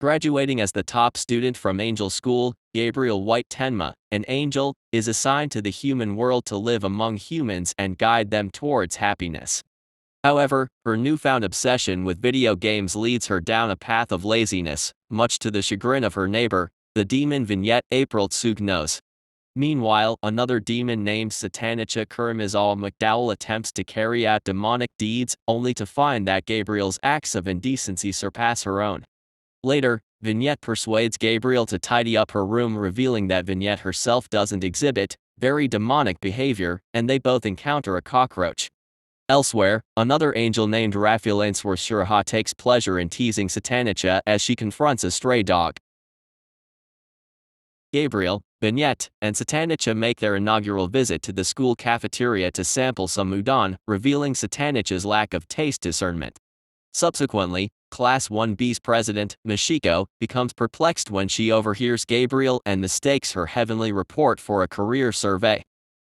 Graduating as the top student from Angel School, Gabriel White Tenma, an angel, is assigned to the human world to live among humans and guide them towards happiness. However, her newfound obsession with video games leads her down a path of laziness, much to the chagrin of her neighbor, the demon Vignette April Tsukinose. Meanwhile, another demon named Satanichia Kurumizawa McDowell attempts to carry out demonic deeds, only to find that Gabriel's acts of indecency surpass her own. Later, Vignette persuades Gabriel to tidy up her room, revealing that Vignette herself doesn't exhibit very demonic behavior, and they both encounter a cockroach. Elsewhere, another angel named Raphiel Ainsworth Shiraha takes pleasure in teasing Satanichia as she confronts a stray dog. Gabriel, Vignette, and Satanichia make their inaugural visit to the school cafeteria to sample some udon, revealing Satanichia's lack of taste discernment. Subsequently, Class 1B's president, Michiko, becomes perplexed when she overhears Gabriel and mistakes her heavenly report for a career survey.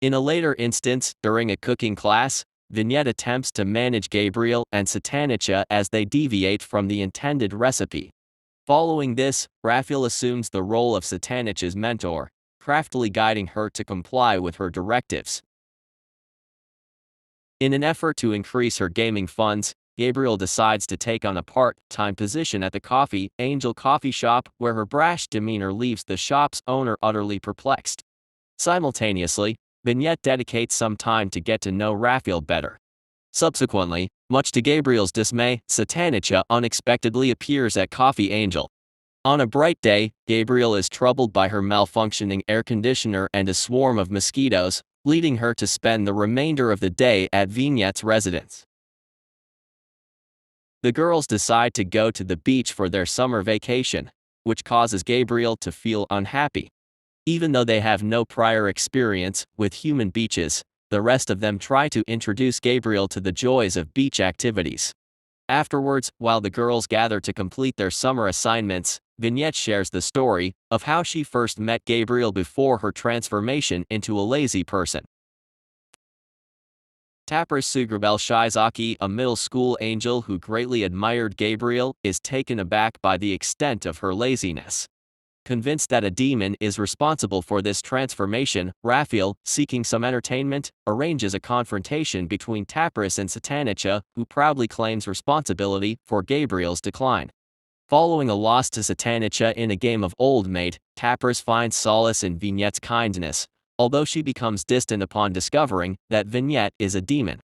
In a later instance, during a cooking class, Vignette attempts to manage Gabriel and Satanichia as they deviate from the intended recipe. Following this, Raphiel assumes the role of Satanichia's mentor, craftily guiding her to comply with her directives. In an effort to increase her gaming funds, Gabriel decides to take on a part-time position at the Coffee Angel coffee shop, where her brash demeanor leaves the shop's owner utterly perplexed. Simultaneously, Vignette dedicates some time to get to know Raphiel better. Subsequently, much to Gabriel's dismay, Satanichia unexpectedly appears at Coffee Angel. On a bright day, Gabriel is troubled by her malfunctioning air conditioner and a swarm of mosquitoes, leading her to spend the remainder of the day at Vignette's residence. The girls decide to go to the beach for their summer vacation, which causes Gabriel to feel unhappy. Even though they have no prior experience with human beaches, the rest of them try to introduce Gabriel to the joys of beach activities. Afterwards, while the girls gather to complete their summer assignments, Vignette shares the story of how she first met Gabriel before her transformation into a lazy person. Tapras Sugarbel Shizaki, a middle school angel who greatly admired Gabriel, is taken aback by the extent of her laziness. Convinced that a demon is responsible for this transformation, Raphiel, seeking some entertainment, arranges a confrontation between Tapras and Satanichia, who proudly claims responsibility for Gabriel's decline. Following a loss to Satanichia in a game of Old Mate, Tapras finds solace in Vignette's kindness, although she becomes distant upon discovering that Vignette is a demon.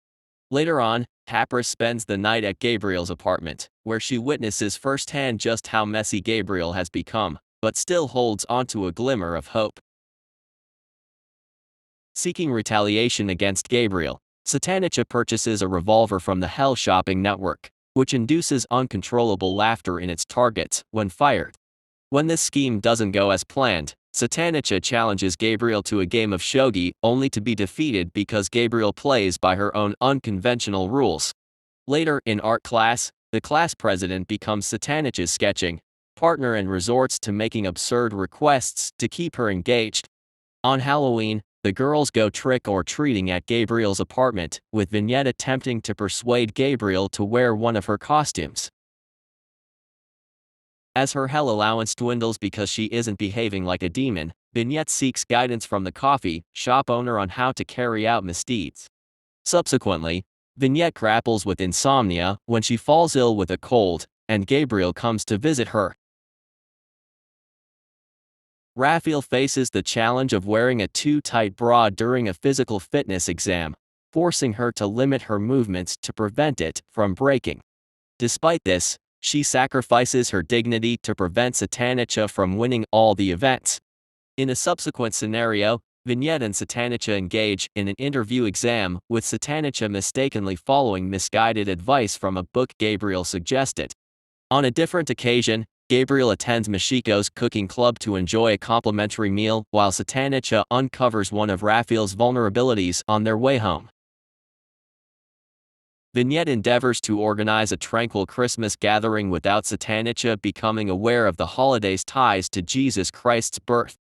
Later on, Tapras spends the night at Gabriel's apartment, where she witnesses firsthand just how messy Gabriel has become, but still holds onto a glimmer of hope. Seeking retaliation against Gabriel, Satanichia purchases a revolver from the Hell Shopping Network, which induces uncontrollable laughter in its targets when fired. When this scheme doesn't go as planned, Satanichia challenges Gabriel to a game of shogi, only to be defeated because Gabriel plays by her own unconventional rules. Later in art class, the class president becomes Satanichia's sketching partner and resorts to making absurd requests to keep her engaged. On Halloween, the girls go trick-or-treating at Gabriel's apartment, with Vignette attempting to persuade Gabriel to wear one of her costumes. As her hell allowance dwindles because she isn't behaving like a demon, Vignette seeks guidance from the coffee shop owner on how to carry out misdeeds. Subsequently, Vignette grapples with insomnia when she falls ill with a cold, and Gabriel comes to visit her. Raphiel faces the challenge of wearing a too-tight bra during a physical fitness exam, forcing her to limit her movements to prevent it from breaking. Despite this, she sacrifices her dignity to prevent Satanichia from winning all the events. In a subsequent scenario, Vignette and Satanichia engage in an interview exam, with Satanichia mistakenly following misguided advice from a book Gabriel suggested. On a different occasion, Gabriel attends Michiko's cooking club to enjoy a complimentary meal, while Satanichia uncovers one of Raphiel's vulnerabilities on their way home. Vignette endeavors to organize a tranquil Christmas gathering without Satanichia becoming aware of the holiday's ties to Jesus Christ's birth.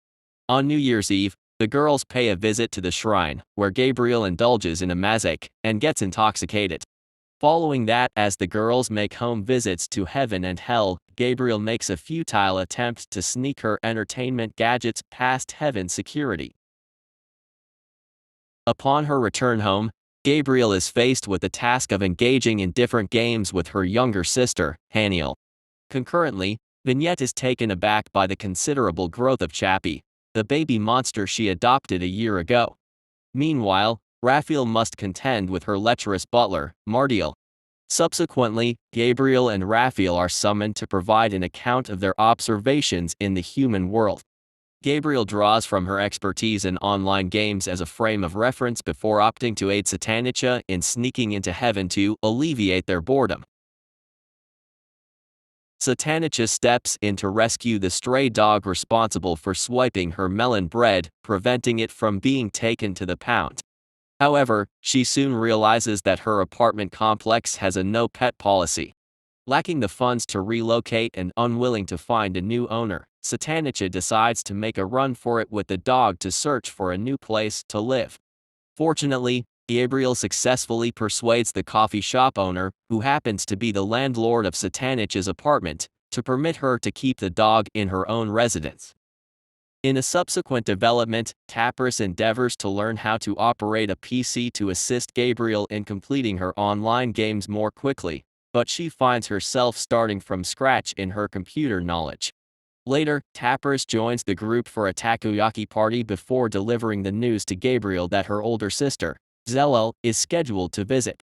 On New Year's Eve, the girls pay a visit to the shrine, where Gabriel indulges in a mazak and gets intoxicated. Following that, as the girls make home visits to heaven and hell, Gabriel makes a futile attempt to sneak her entertainment gadgets past Heaven's security. Upon her return home, Gabriel is faced with the task of engaging in different games with her younger sister, Haniel. Concurrently, Vignette is taken aback by the considerable growth of Chappie, the baby monster she adopted a year ago. Meanwhile, Raphiel must contend with her lecherous butler, Martial. Subsequently, Gabriel and Raphiel are summoned to provide an account of their observations in the human world. Gabriel draws from her expertise in online games as a frame of reference before opting to aid Satanichia in sneaking into heaven to alleviate their boredom. Satanichia steps in to rescue the stray dog responsible for swiping her melon bread, preventing it from being taken to the pound. However, she soon realizes that her apartment complex has a no-pet policy. Lacking the funds to relocate and unwilling to find a new owner, Satanichia decides to make a run for it with the dog to search for a new place to live. Fortunately, Gabriel successfully persuades the coffee shop owner, who happens to be the landlord of Satanichia's apartment, to permit her to keep the dog in her own residence. In a subsequent development, Tapris endeavors to learn how to operate a PC to assist Gabriel in completing her online games more quickly, but she finds herself starting from scratch in her computer knowledge. Later, Tapris joins the group for a takoyaki party before delivering the news to Gabriel that her older sister, Zellel, is scheduled to visit.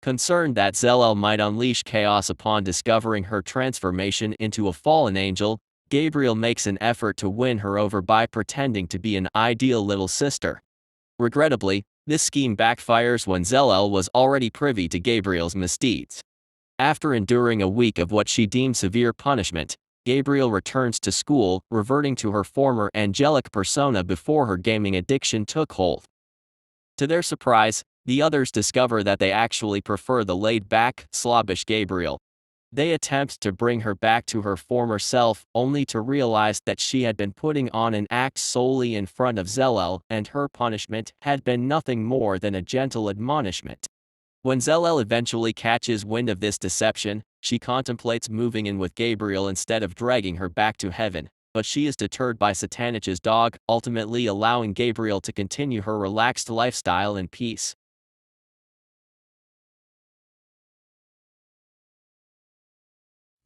Concerned that Zellel might unleash chaos upon discovering her transformation into a fallen angel, Gabriel makes an effort to win her over by pretending to be an ideal little sister. Regrettably, this scheme backfires when Zellel was already privy to Gabriel's misdeeds. After enduring a week of what she deemed severe punishment, Gabriel returns to school, reverting to her former angelic persona before her gaming addiction took hold. To their surprise, the others discover that they actually prefer the laid-back, slobbish Gabriel. They attempt to bring her back to her former self, only to realize that she had been putting on an act solely in front of Zellel, and her punishment had been nothing more than a gentle admonishment. When Zellel eventually catches wind of this deception, she contemplates moving in with Gabriel instead of dragging her back to heaven, but she is deterred by Satanich's dog, ultimately allowing Gabriel to continue her relaxed lifestyle in peace.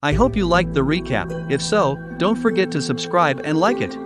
I hope you liked the recap. If so, don't forget to subscribe and like it.